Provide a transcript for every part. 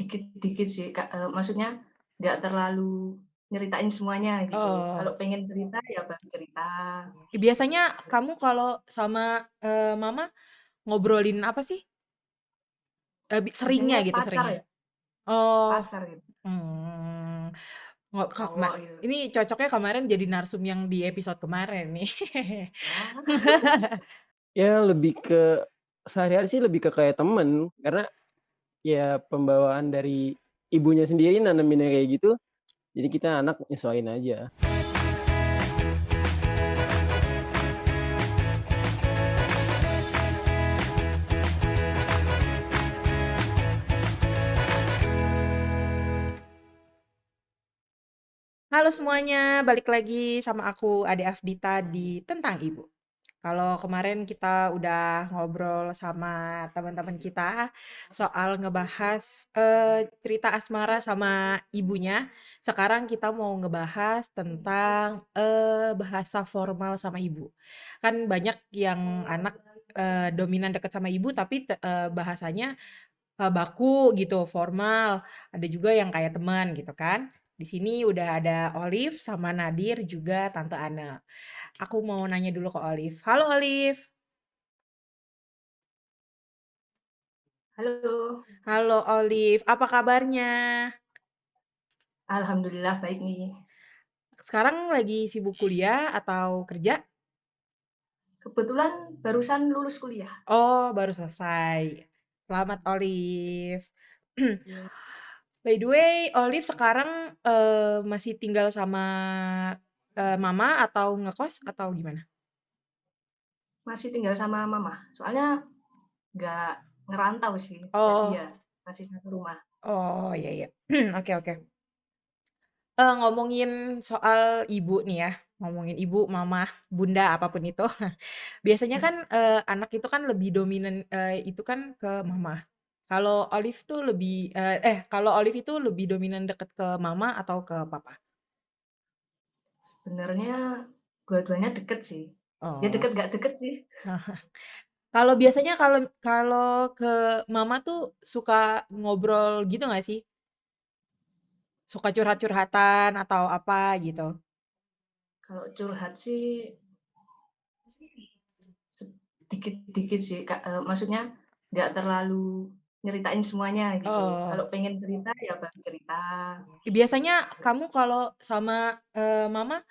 dikit-dikit sih, Kak, maksudnya nggak terlalu nyeritain semuanya gitu. Oh, Kalau pengen cerita ya baru cerita. biasanya kamu kalau sama, mama ngobrolin apa sih? Seringnya Biasanya gitu, pacar seringnya? ya, Oh, pacar gitu, mmm, ngo ka ma cowok gitu. ini cocoknya kemarin jadi narsum yang di episode kemarin nih. Ah, Ya lebih ke sehari-hari sih lebih ke kayak temen, karena ya pembawaan dari ibunya sendiri naneminnya kayak gitu, jadi kita anak nyesuaiin aja. Halo semuanya, balik lagi sama aku Ade Afdita di Tentang Ibu. Kalau kemarin kita udah ngobrol sama teman-teman kita soal ngebahas cerita asmara sama ibunya. Sekarang kita mau ngebahas tentang bahasa formal sama ibu. Kan banyak yang anak dominan deket sama ibu tapi bahasanya baku gitu, formal. Ada juga yang kayak teman gitu kan. Di sini udah ada Olive sama Nadir juga Tante Ana. Aku mau nanya dulu ke Olive. Halo Olive. halo, Halo Olive, apa kabarnya? alhamdulillah baik nih. Sekarang lagi sibuk kuliah atau kerja? Kebetulan barusan lulus kuliah. Oh, baru selesai. Selamat Olive. Iya. By the way, Olive sekarang masih tinggal sama mama atau ngekos atau gimana? Masih tinggal sama mama, soalnya nggak ngerantau sih, jadi Oh, ya masih satu rumah. oh iya iya. Oke oke. Ngomongin soal ibu nih ya, ngomongin ibu, mama, bunda, apapun itu. Biasanya kan, anak itu kan lebih dominan, itu kan ke mama. Kalau Olive tuh lebih, kalau Olive itu lebih dominan deket ke mama atau ke papa? Sebenarnya dua-duanya deket sih. Ya Oh. deket nggak deket sih. Kalau biasanya kalau kalau ke mama tuh suka ngobrol gitu nggak sih? Suka curhat-curhatan atau apa gitu? Kalau curhat sih dikit-dikit sih, Kak, maksudnya nggak terlalu nyeritain semuanya gitu. Oh. Kalau pengen cerita ya baru cerita. Biasanya kamu kalau sama, mama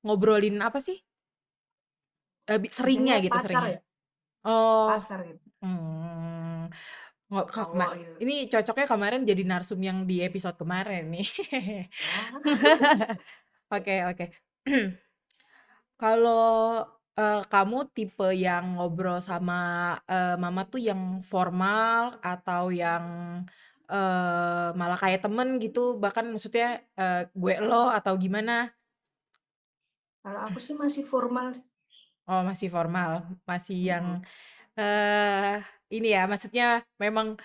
ngobrolin apa sih? Seringnya Biasanya gitu, pacar seringnya? ya, Oh, pacar gitu, mmm, cowok gitu. ini cocoknya kemarin jadi narsum yang di episode kemarin nih. Ah, Oke oke. Kalau, kamu tipe yang ngobrol sama, mama tuh yang formal atau yang, malah kayak temen gitu, bahkan maksudnya, gue lo atau gimana? kalau aku sih masih formal, Oh, masih formal, masih yang, mhm, ini ya, maksudnya memang,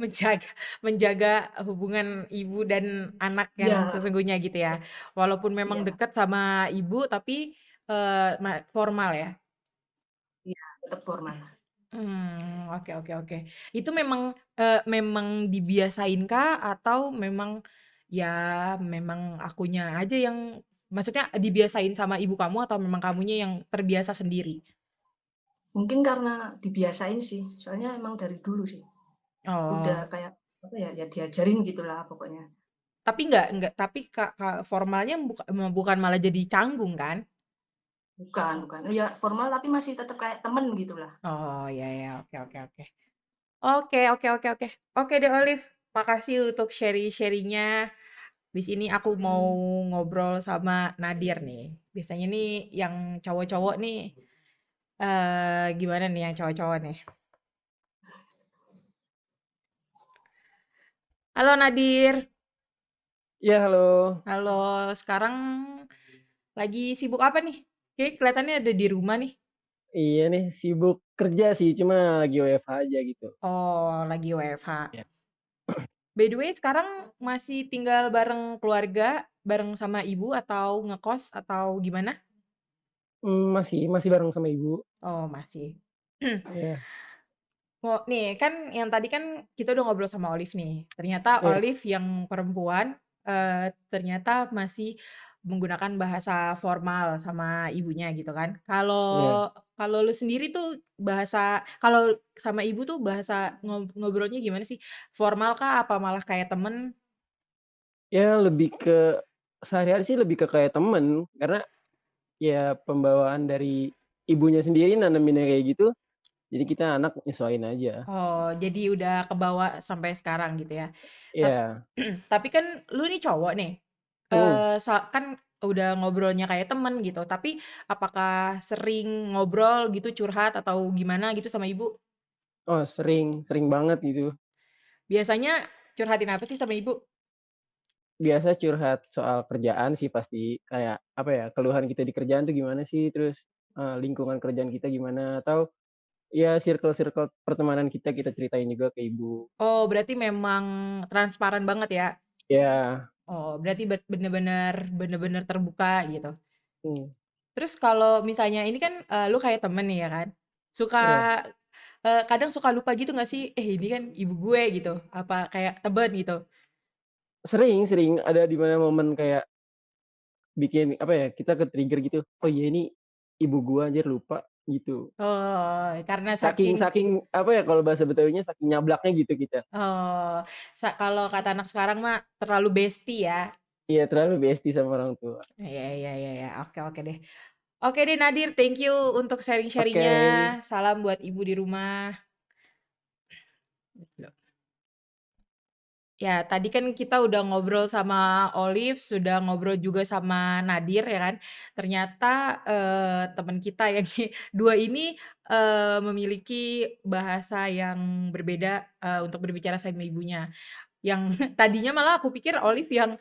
menjaga menjaga hubungan ibu dan anak yang iya sesungguhnya gitu ya. Walaupun memang iya dekat sama ibu, tapi, formal ya? iya, tetap formal. Oke oke oke. Itu memang, memang dibiasain kah atau memang, ya memang akunya aja yang maksudnya dibiasain sama ibu kamu atau memang kamunya yang terbiasa sendiri? Mungkin karena dibiasain sih, soalnya emang dari dulu sih, udah Oh, kayak, apa ya, ya diajarin gitulah pokoknya. tapi nggak tapi formalnya bukan malah jadi canggung kan? Bukan bukan, ya formal tapi masih tetap kayak temen gitulah. Oh, ya ya, oke oke oke. Oke oke oke oke. Oke deh Olive, makasih untuk sharing-sharing-nya. Habis ini aku mau Oke. ngobrol sama Nadir nih. Biasanya nih yang cowok-cowok nih, gimana nih yang cowok-cowok nih? Halo Nadir, Iya halo. halo. Sekarang lagi sibuk apa nih? Kayak kelihatannya ada di rumah nih. Iya nih sibuk kerja sih, cuma lagi WFH aja gitu. Oh, lagi WFH. Ya. By the way, sekarang masih tinggal bareng keluarga, bareng sama ibu atau ngekos atau gimana? Masih masih bareng sama ibu. Oh, masih. Iya. Nih kan yang tadi kan kita udah ngobrol sama Olive nih. Ternyata Iya Olive yang perempuan, ternyata masih menggunakan bahasa formal sama ibunya gitu kan. iya. Kalau kalau lu sendiri tuh kalau sama ibu tuh bahasa ngobrolnya gimana sih? Formal kah apa malah kayak temen? Ya lebih ke sehari-hari sih lebih ke kayak temen, karena ya pembawaan dari ibunya sendiri naneminnya kayak gitu, jadi kita anak nyesuaiin aja. Oh, jadi udah kebawa sampai sekarang gitu ya. Tap Iya, tapi kan lu nih cowok nih, mhm. kan udah ngobrolnya kayak temen gitu, tapi apakah sering ngobrol gitu, curhat atau gimana gitu sama ibu? Oh sering, sering banget gitu. Biasanya curhatin apa sih sama ibu? Biasa curhat soal kerjaan sih pasti, kayak apa ya, keluhan kita di kerjaan tuh gimana sih, terus, lingkungan kerjaan kita gimana, atau ya circle-circle pertemanan kita, kita ceritain juga ke ibu. Oh, berarti memang transparan banget ya? Iya, Oh, berarti bener-bener terbuka gitu. mmm, Terus kalau misalnya ini kan, lu kayak temen nih ya kan, suka iya. kadang suka lupa gitu nggak sih, "Eh, ini kan ibu gue," gitu, apa kayak temen gitu? Sering sering, ada di mana momen kayak bikin apa ya, kita ke-trigger gitu, "Oh iya ini ibu gua anjir lupa," gitu. Oh, karena Saking saking saking apa ya, kalau bahasa Betawinya saking nyablaknya gitu kita. oh, kalau kata anak sekarang mah terlalu besti ya? Iya, terlalu bestie sama orang tua. Iya iya iya iya, oke oke deh. Oke deh Nadir, thank you untuk Oke, sharing-sharing-nya. Salam buat ibu di rumah. Ya, tadi kan kita udah ngobrol sama Olive, sudah ngobrol juga sama Nadir ya kan. Ternyata, teman kita yang dua ini, memiliki bahasa yang berbeda, untuk berbicara sama ibunya. Yang tadinya malah aku pikir Olive yang,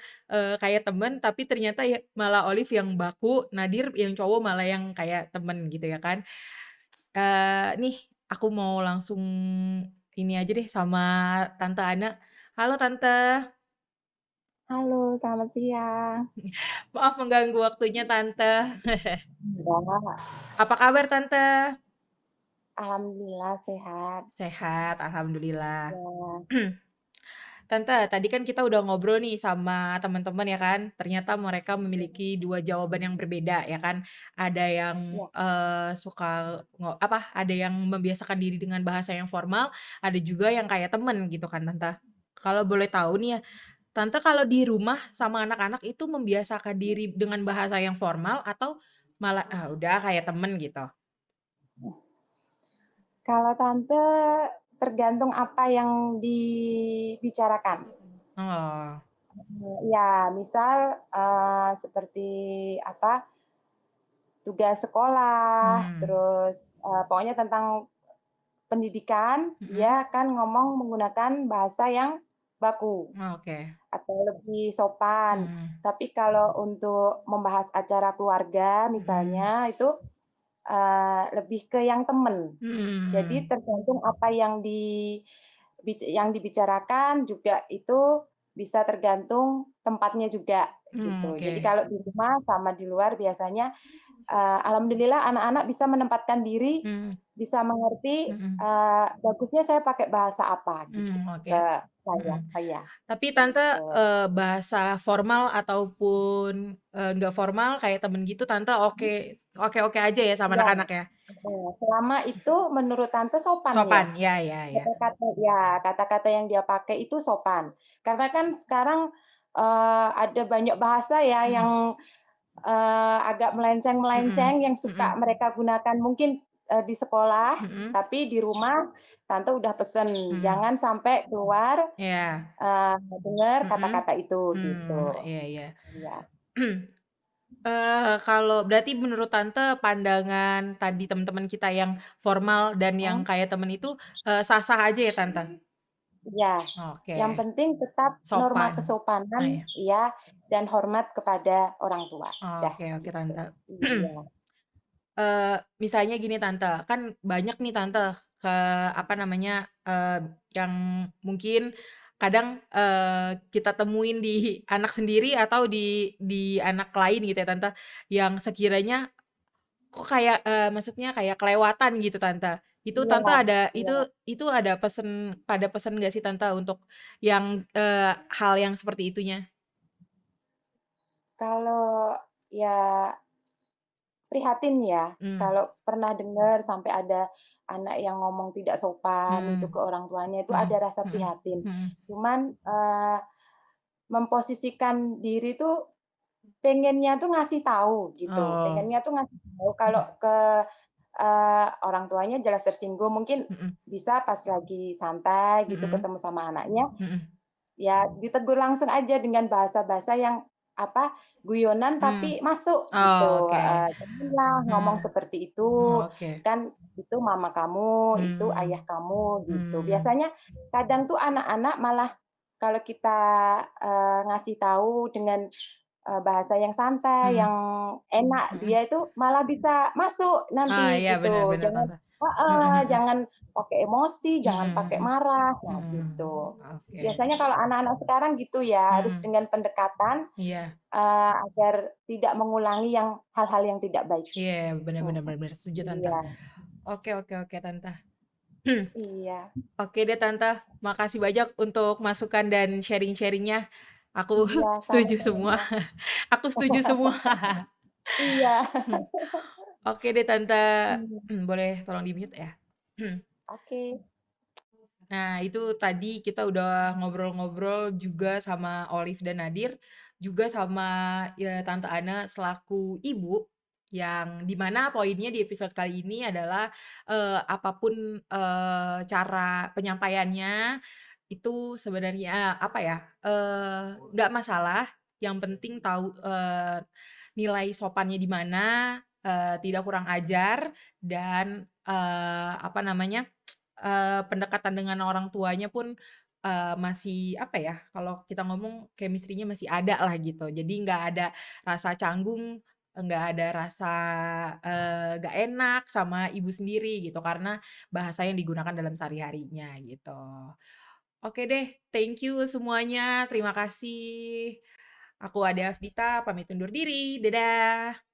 kayak temen, tapi ternyata ya malah Olive yang baku, Nadir yang cowok malah yang kayak temen gitu ya kan. Nih aku mau langsung ini aja deh sama Tante Ana. Halo Tante. Halo, selamat siang. Maaf mengganggu waktunya Tante. Enggak, Apa kabar Tante? alhamdulillah sehat. Sehat, alhamdulillah. Ya, Tante, tadi kan kita udah ngobrol nih sama teman-teman ya kan, ternyata mereka memiliki 2 jawaban yang berbeda ya kan. Ada yang, ya. suka ada yang membiasakan diri dengan bahasa yang formal, ada juga yang kayak temen gitu kan Tante. Kalau boleh tahu nih ya, Tante kalau di rumah sama anak-anak itu membiasakan diri dengan bahasa yang formal atau malah, udah kayak temen gitu? Kalau tante tergantung apa yang dibicarakan. Oh, Ya, misal seperti apa tugas sekolah, hmm, terus pokoknya tentang pendidikan, mhm, dia kan ngomong menggunakan bahasa yang baku oke, atau lebih sopan. mhm, Tapi kalau untuk membahas acara keluarga mhm, misalnya itu lebih ke yang temen. Jadi mhm, tergantung apa yang dibicarakan juga itu bisa tergantung tempatnya juga gitu. oke, Jadi kalau di rumah sama di luar biasanya, alhamdulillah anak-anak bisa menempatkan diri, mhm, bisa mengerti, mhm, bagusnya saya pakai bahasa apa gitu oke, ke mhm. saya, Tapi Tante, gitu. bahasa formal ataupun, nggak formal kayak temen gitu Tante oke-oke aja ya sama Iya, anak-anak ya? selama itu menurut tante sopan ya. Sopan? Ya ya ya. Kata-kata yang dia pakai itu sopan. Karena kan sekarang, ada banyak bahasa ya Mhm, yang, agak mhm, melenceng-melenceng yang suka mhm, mereka gunakan mungkin, di sekolah, mhm, tapi di rumah tante udah pesen, mhm, jangan sampai keluar, iya, dengar mhm, kata-kata itu, gitu. iya iya. Iya. Kalau berarti menurut Tante pandangan tadi teman-teman kita yang formal dan yang Mhm, kayak temen itu, sah-sah aja ya Tante? iya. Yang Oke, penting tetap norma sopan. kesopanan Oh ya, ya, dan hormat kepada orang tua. Dah, oke oke gitu. Tante. Iya. Misalnya gini Tante, kan banyak nih Tante, apa namanya, yang mungkin kadang, kita temuin di anak sendiri atau di anak lain gitu ya Tante, yang sekiranya kok kayak, maksudnya kayak kelewatan gitu Tante, Itu Iya, Tante ada iya. itu ada pesen nggak sih Tante untuk yang, hal yang seperti itunya? Kalau ya prihatin ya, Mmm, kalau pernah dengar sampai ada anak yang ngomong tidak sopan itu mhm, ke orang tuanya, itu mhm, ada rasa mhm, prihatin. mhm. Cuman, memposisikan diri tuh pengennya tuh ngasih tahu gitu, Oh, pengennya tuh ngasih tahu kalau mhm, ke, orang tuanya jelas tersinggung, mungkin mhm, bisa pas lagi santai gitu mhm, ketemu sama anaknya, mhm. ya ditegur langsung aja dengan bahasa-bahasa yang, apa, guyonan Mmm, tapi masuk oh, gitu, oke. "Janganlah ngomong Mmm, seperti itu, oke. kan itu mama kamu, itu Mmm, ayah kamu," gitu. mmm, Biasanya kadang tuh anak-anak malah kalau kita, ngasih tahu dengan, bahasa yang santai, mhm, yang enak, mhm. dia itu malah bisa masuk Ah, nanti iya bener gitu. bener Jangan Tante. Mhm, heeh, mhm, jangan pakai emosi, jangan mhm, pakai mhm, marah, nah mhm, gitu. oke. Biasanya kalau anak-anak sekarang gitu ya, harus Mhm, dengan pendekatan, iya. agar tidak mengulangi yang hal-hal yang tidak baik. Iya, bener bener Mhm, bener bener, setuju Tante. iya, Oke oke oke Tante. iya, Oke deh Tante, makasih banyak untuk masukan dan sharing-sharing-nya. Aku iya, setuju semua. sama-sama. Aku setuju semua. Iya, Oke deh Tante, mmm, boleh tolong di-mute ya? oke, Nah, itu tadi kita udah ngobrol-ngobrol juga sama Olive dan Nadir, juga sama ya Tante Ana selaku ibu, yang dimana poinnya di episode kali ini adalah apapun cara penyampaiannya itu sebenarnya apa ya, nggak masalah, yang penting tahu nilai sopannya di mana, tidak kurang ajar, dan apa namanya, pendekatan dengan orang tuanya pun, masih apa ya, kalau kita ngomong chemistry-nya masih ada lah gitu. Jadi nggak ada rasa canggung, nggak ada rasa, nggak enak sama ibu sendiri gitu, karena bahasa yang digunakan dalam sehari-harinya gitu. Oke deh, thank you semuanya, terima kasih. Aku Ade Afdita, pamit undur diri, dadah.